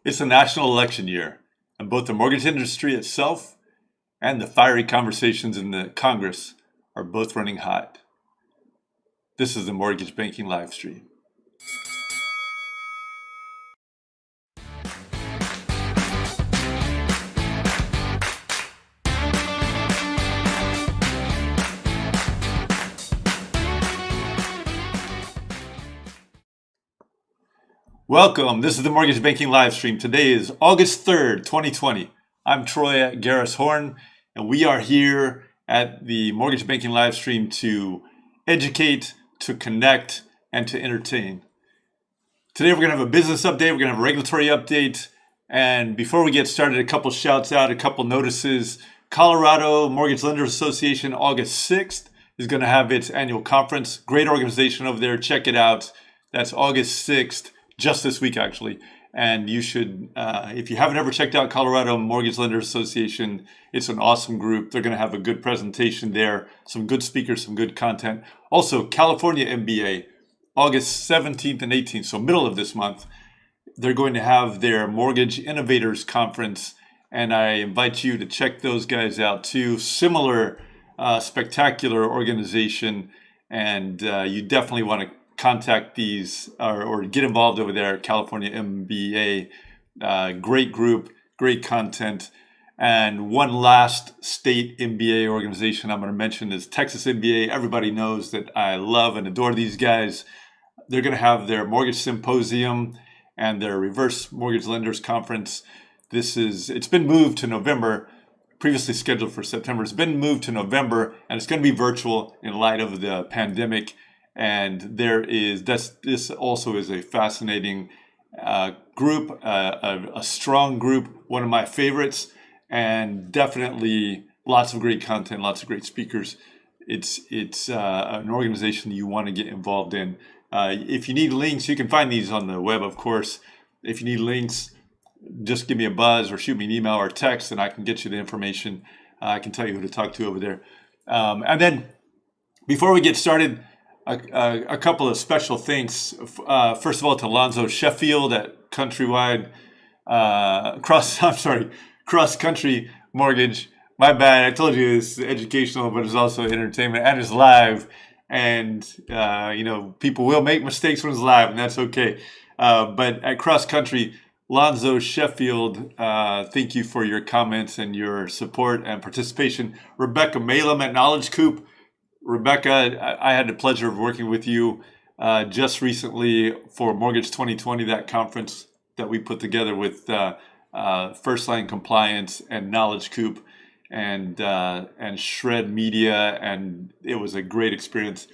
It's a national election year, and both the mortgage industry itself and the fiery conversations in the Congress are both running hot. This is the Mortgage Banking Livestream. Welcome. This is the Mortgage Banking Livestream. Today is August 3rd, 2020. I'm Troy Garris Horn, and we are here at the Mortgage Banking Livestream to educate, to connect, and to entertain. Today we're going to have a business update, we're going to have a regulatory update, and before we get started, a couple shouts out, a couple notices. Colorado Mortgage Lenders Association, August 6th, is going to have its annual conference. Great organization over there. Check it out. That's August 6th. Just this week, actually. And you should, if you haven't ever checked out Colorado Mortgage Lenders Association, it's an awesome group. They're going to have a good presentation there, some good speakers, some good content. Also, California MBA, August 17th and 18th, so middle of this month, they're going to have their Mortgage Innovators Conference. And I invite you to check those guys out too. Similar, spectacular organization. And you definitely want to contact these or get involved over there at California MBA. Great group, great content. And one last state MBA organization I'm going to mention is Texas MBA. Everybody knows that I love and adore these guys. They're going to have their mortgage symposium and their reverse mortgage lenders conference. It's been moved to November, previously scheduled for September. It's been moved to November, and it's going to be virtual in light of the pandemic. And this also is a fascinating group, a strong group, one of my favorites, and definitely lots of great content, lots of great speakers. It's an organization that you want to get involved in. If you need links, you can find these on the web, of course. If you need links, just give me a buzz or shoot me an email or text, and I can get you the information. I can tell you who to talk to over there. And then before we get started, a couple of special thanks. First of all, to Alonzo Sheffield at Countrywide Cross Country Mortgage. My bad. I told you it's educational, but it's also entertainment, and it's live. And people will make mistakes when it's live, and that's okay. But at Cross Country, Alonzo Sheffield, thank you for your comments and your support and participation. Rebecca Malum at Knowledge Coop. Rebecca, I had the pleasure of working with you just recently for Mortgage 2020, that conference that we put together with First Line Compliance and Knowledge Coop and Shred Media, and it was a great experience.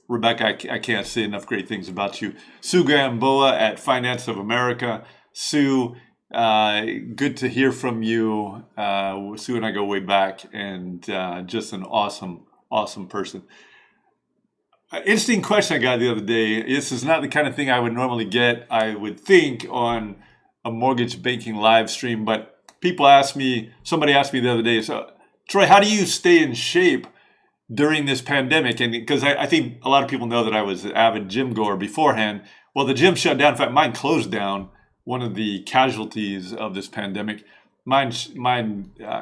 Rebecca, I can't say enough great things about you. Sue Gamboa at Finance of America. Sue, good to hear from you. Sue and I go way back, and just an awesome person. Interesting question I got the other day. This is not the kind of thing I would normally get, I would think, on a mortgage banking live stream. But somebody asked me the other day, so Troy, how do you stay in shape during this pandemic? And because I think a lot of people know that I was an avid gym goer beforehand. Well, the gym shut down. In fact, mine closed down. One of the casualties of this pandemic. Mine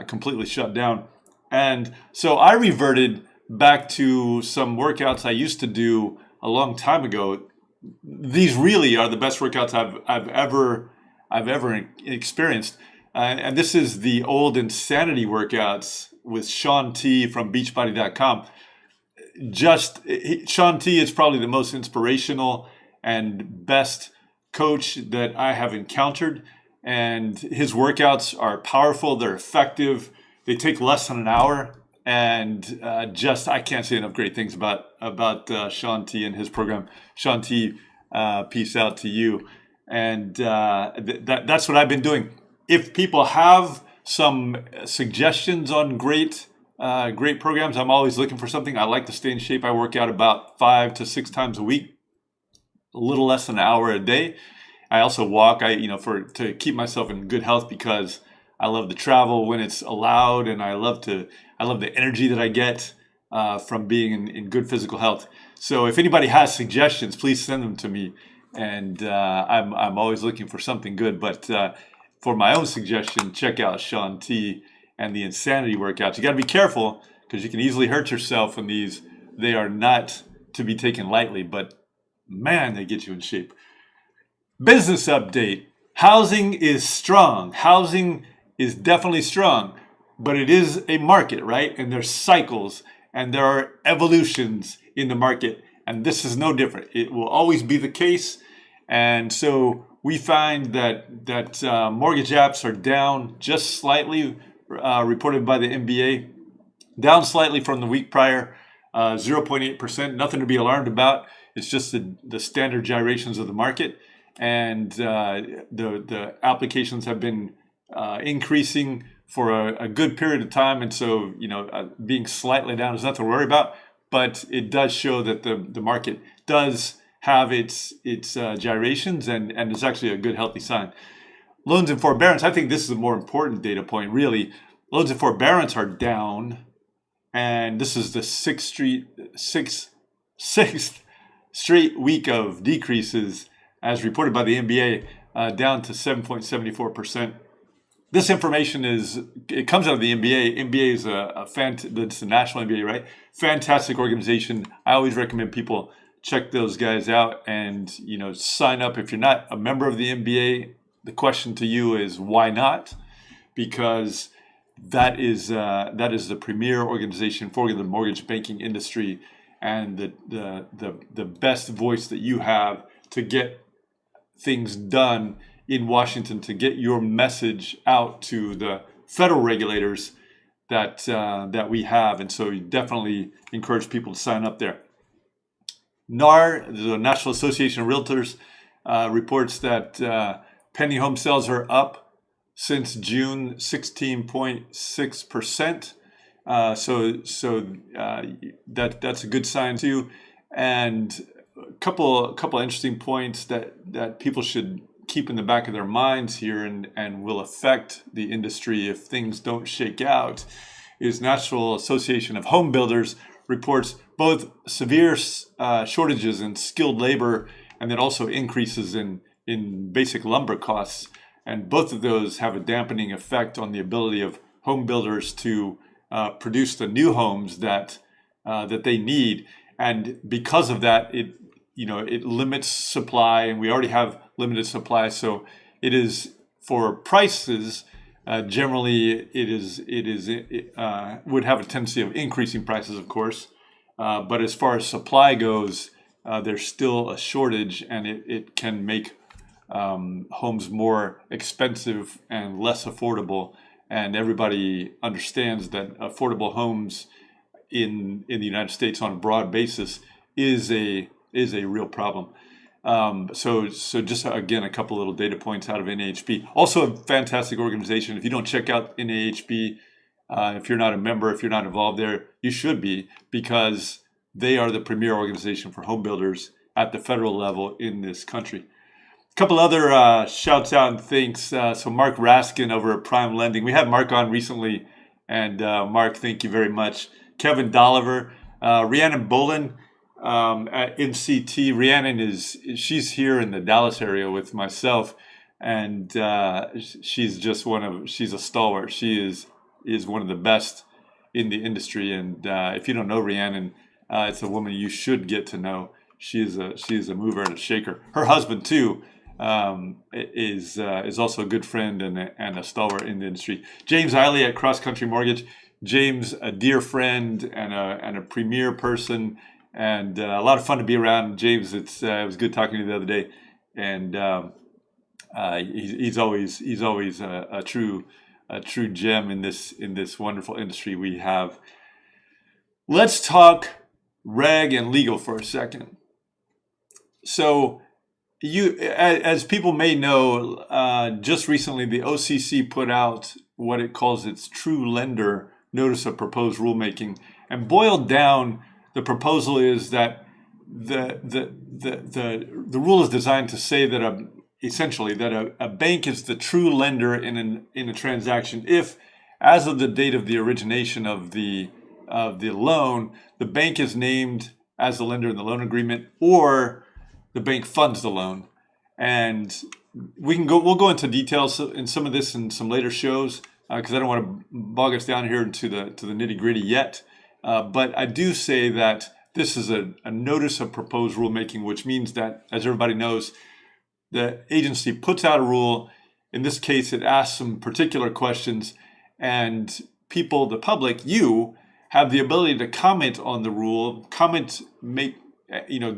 completely shut down. And so I reverted back to some workouts I used to do a long time ago. These really are the best workouts I've ever experienced. And this is the old Insanity workouts with Sean T from Beachbody.com. Sean T is probably the most inspirational and best coach that I have encountered. And his workouts are powerful. They're effective. They take less than an hour. And I can't say enough great things about Sean T and his program. Sean T, peace out to you. And that's what I've been doing. If people have some suggestions on great programs, I'm always looking for something. I like to stay in shape. I work out about 5 to 6 times a week, a little less than an hour a day. I also walk, to keep myself in good health, because I love to travel when it's allowed, and I love the energy that I get from being in good physical health. So if anybody has suggestions, please send them to me. and I'm always looking for something good. But for my own suggestion, check out Sean T and the Insanity Workouts. You got to be careful because you can easily hurt yourself in these. They are not to be taken lightly, but man, they get you in shape. Business update. Housing is strong. Housing is definitely strong, but it is a market, right? And there's cycles and there are evolutions in the market. And this is no different. It will always be the case. And so we find that mortgage apps are down just slightly, reported by the MBA, down slightly from the week prior, 0.8%. Nothing to be alarmed about. It's just the standard gyrations of the market. And the applications have been increasing for a good period of time. And so, being slightly down is nothing to worry about. But it does show that the market does have its gyrations, and it's actually a good, healthy sign. Loans and forbearance, I think this is a more important data point, really. Loans and forbearance are down, and this is the sixth straight week of decreases, as reported by the NBA, down to 7.74%. This information comes out of the NBA. NBA is it's the national NBA, right? Fantastic organization. I always recommend people check those guys out and, sign up. If you're not a member of the NBA, the question to you is why not? Because that is the premier organization for the mortgage banking industry, and the best voice that you have to get things done in Washington, to get your message out to the federal regulators that we have. And so you definitely encourage people to sign up there. NAR, the National Association of Realtors, reports that pending home sales are up since June 16.6%. So that's a good sign too. And a couple interesting points that people should keep in the back of their minds here and will affect the industry if things don't shake out is National Association of Home Builders reports both severe shortages in skilled labor and then also increases in basic lumber costs. And both of those have a dampening effect on the ability of home builders to produce the new homes that they need. And because of that, it limits supply, and we already have limited supply. So it is for prices. Generally, it would have a tendency of increasing prices, of course. But as far as supply goes, there's still a shortage, and it can make homes more expensive and less affordable. And everybody understands that affordable homes in the United States on a broad basis is a real problem. So just again, a couple little data points out of NAHB. Also a fantastic organization. If you don't check out NAHB, if you're not a member, if you're not involved there, you should be, because they are the premier organization for home builders at the federal level in this country. A couple other shouts out and thanks. So Mark Raskin over at Prime Lending. We had Mark on recently, and Mark, thank you very much. Kevin Dolliver, Rhiannon Bolin at NCT. Rhiannon she's here in the Dallas area with myself, and she's a stalwart. She is one of the best in the industry, and if you don't know Rhiannon, it's a woman you should get to know. She is a mover and a shaker. Her husband too is also a good friend and a stalwart in the industry. James Eiley at Cross Country Mortgage. James, a dear friend and a premier person, and a lot of fun to be around. James, it was good talking to you the other day, and he's always a true gem in this wonderful industry we have. Let's talk reg and legal for a second. So, as people may know, just recently the OCC put out what it calls its True Lender Notice of Proposed Rulemaking, and boiled down, the proposal is that the rule is designed to say that essentially a bank is the true lender in a transaction if, as of the date of the origination of the loan, the bank is named as the lender in the loan agreement, or the bank funds the loan. And we'll go into details in some of this in some later shows, because I don't want to bog us down here into the nitty gritty yet. But I do say that this is a notice of proposed rulemaking, which means that, as everybody knows, the agency puts out a rule. In this case, it asks some particular questions, and people, the public, you have the ability to comment on the rule,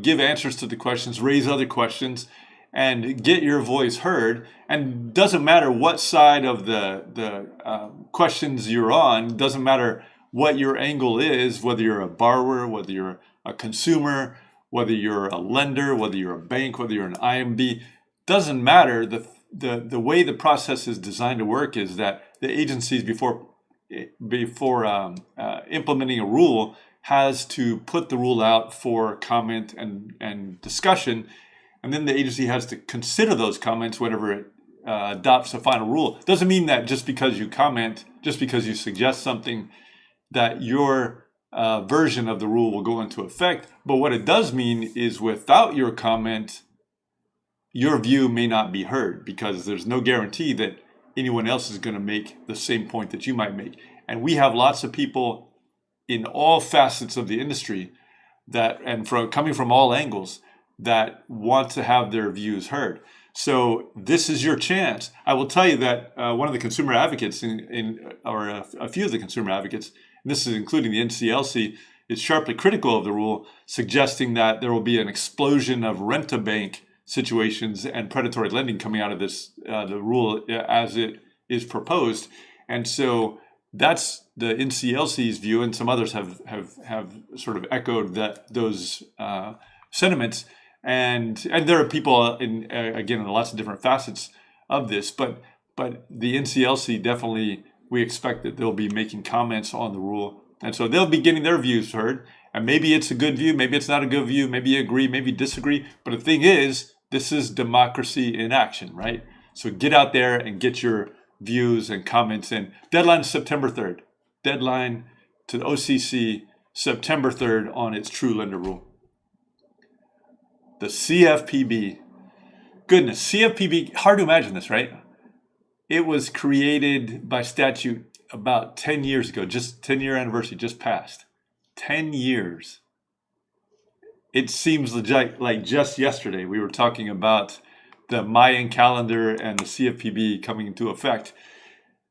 give answers to the questions, raise other questions, and get your voice heard. And doesn't matter what side of the questions you're on, doesn't matter what your angle is, whether you're a borrower, whether you're a consumer, whether you're a lender, whether you're a bank, whether you're an IMB, doesn't matter. The way the process is designed to work is that the agencies, before implementing a rule, has to put the rule out for comment and discussion, and then the agency has to consider those comments whenever it adopts a final rule. Doesn't mean that just because you comment, just because you suggest something, that your version of the rule will go into effect. But what it does mean is, without your comment, your view may not be heard, because there's no guarantee that anyone else is going to make the same point that you might make. And we have lots of people in all facets of the industry coming from all angles, that want to have their views heard. So this is your chance. I will tell you that one of the consumer advocates, or a few of the consumer advocates, and this is including the NCLC, is sharply critical of the rule, suggesting that there will be an explosion of rent-a-bank situations and predatory lending coming out of this, the rule as it is proposed. And so that's the NCLC's view, and some others have sort of echoed those sentiments. And there are people in lots of different facets of this, but the NCLC definitely, we expect that they'll be making comments on the rule, and so they'll be getting their views heard. And maybe it's a good view, maybe it's not a good view, maybe you agree, maybe disagree. But the thing is, this is democracy in action, right? So get out there and get your views and comments in. Deadline is September 3rd. Deadline to the OCC, September 3rd, on its true lender rule. The CFPB. Goodness, CFPB, hard to imagine this, right? It was created by statute about 10 years ago, just 10-year anniversary just passed. 10 years. It seems like just yesterday we were talking about the Mayan calendar and the CFPB coming into effect.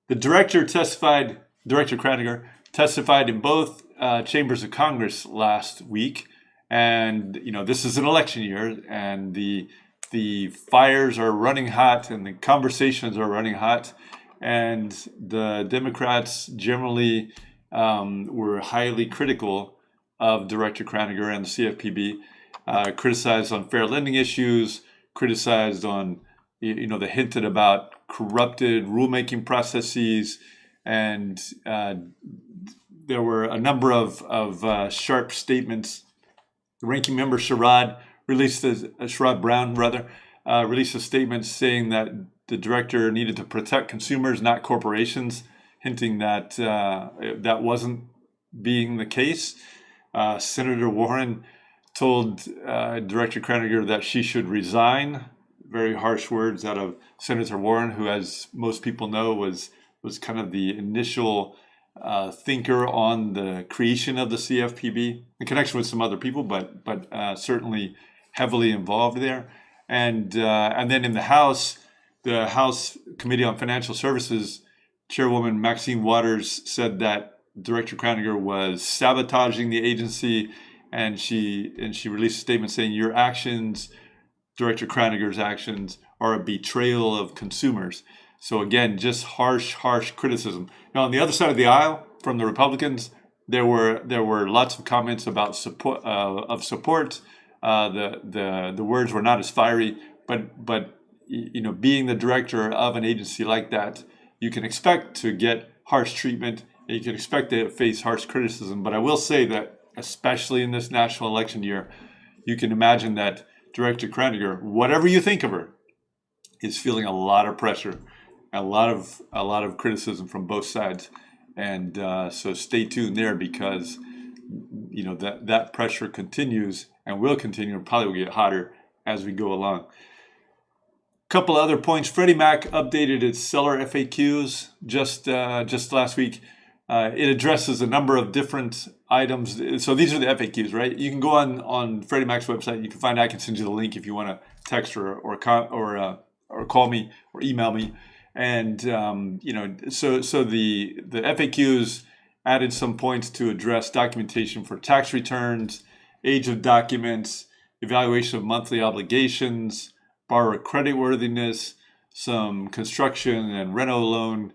The Director Craniger testified in both chambers of Congress last week. And, this is an election year, and the fires are running hot, and the conversations are running hot. And the Democrats generally were highly critical of Director Craniger and the CFPB, criticized on fair lending issues, criticized on, the hinted about corrupted rulemaking processes, and there were a number of sharp statements. The ranking member Sherrod Brown released a statement saying that the director needed to protect consumers, not corporations, hinting that that wasn't being the case. Senator Warren told Director Craniger that she should resign. Very harsh words out of Senator Warren, who, as most people know, was kind of the initial thinker on the creation of the CFPB, in connection with some other people, but certainly heavily involved there. And then in the House Committee on Financial Services, Chairwoman Maxine Waters said that Director Craniger was sabotaging the agency, and she released a statement saying, "Your actions, Director Craniger's actions, are a betrayal of consumers." So again, just harsh criticism. Now, on the other side of the aisle, from the Republicans, there were lots of comments about support. The words were not as fiery, but being the director of an agency like that, you can expect to get harsh treatment, and you can expect to face harsh criticism. But I will say that, especially in this national election year, you can imagine that Director Craniger, whatever you think of her, is feeling a lot of pressure. A lot of criticism from both sides, and so stay tuned there, because that pressure continues and will continue, and probably will get hotter as we go along. Couple other points. Freddie Mac updated its seller FAQs just last week. It addresses a number of different items. So these are the FAQs, right? You can go on Freddie Mac's website. You can find. I can send you the link if you want to text or call me or email me. And so the FAQs added some points to address documentation for tax returns, age of documents, evaluation of monthly obligations, borrower creditworthiness, some construction and reno loan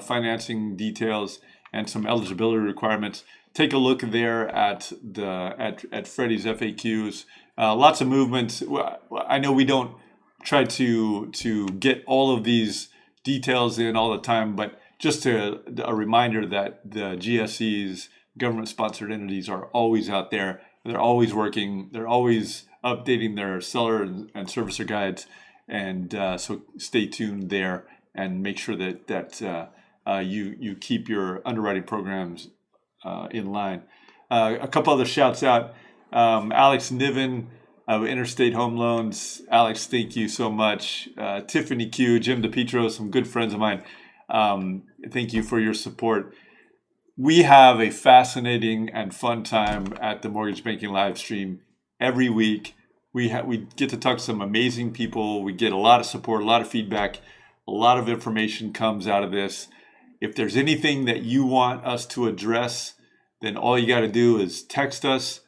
financing details, and some eligibility requirements. Take a look there at Freddie's FAQs. Lots of movements. I know we don't try to get all of these details in all the time, but just a reminder that the GSEs, government-sponsored entities, are always out there. They're always working. They're always updating their seller and servicer guides, and so stay tuned there and make sure that you keep your underwriting programs in line. A couple other shouts out. Alex Niven of Interstate Home Loans. Alex, thank you so much. Tiffany Q, Jim DePietro, some good friends of mine. Thank you for your support. We have a fascinating and fun time at the Mortgage Banking Livestream every week. We get to talk to some amazing people. We get a lot of support, a lot of feedback, a lot of information comes out of this. If there's anything that you want us to address, then all you got to do is text us.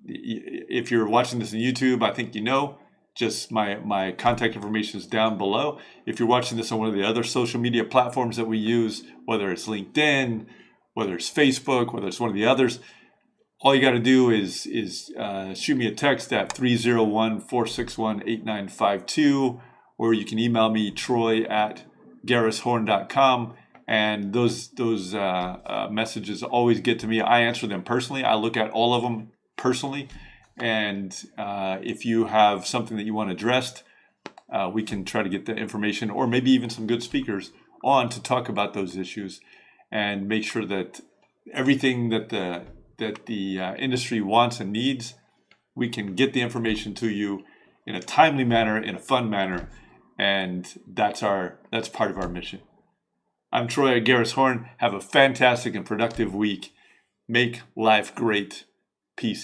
If you're watching this on YouTube, I think you know. Just my contact information is down below. If you're watching this on one of the other social media platforms that we use, whether it's LinkedIn, whether it's Facebook, whether it's one of the others, all you got to do is shoot me a text at 301-461-8952, or you can email me, troy@garrishorn.com, and those messages always get to me. I answer them personally. I look at all of them personally, and if you have something that you want addressed, we can try to get the information, or maybe even some good speakers on to talk about those issues and make sure that everything that the industry wants and needs, we can get the information to you in a timely manner, in a fun manner, and that's part of our mission. I'm Troy Garrishorn. Have a fantastic and productive week. Make life great. Peace out.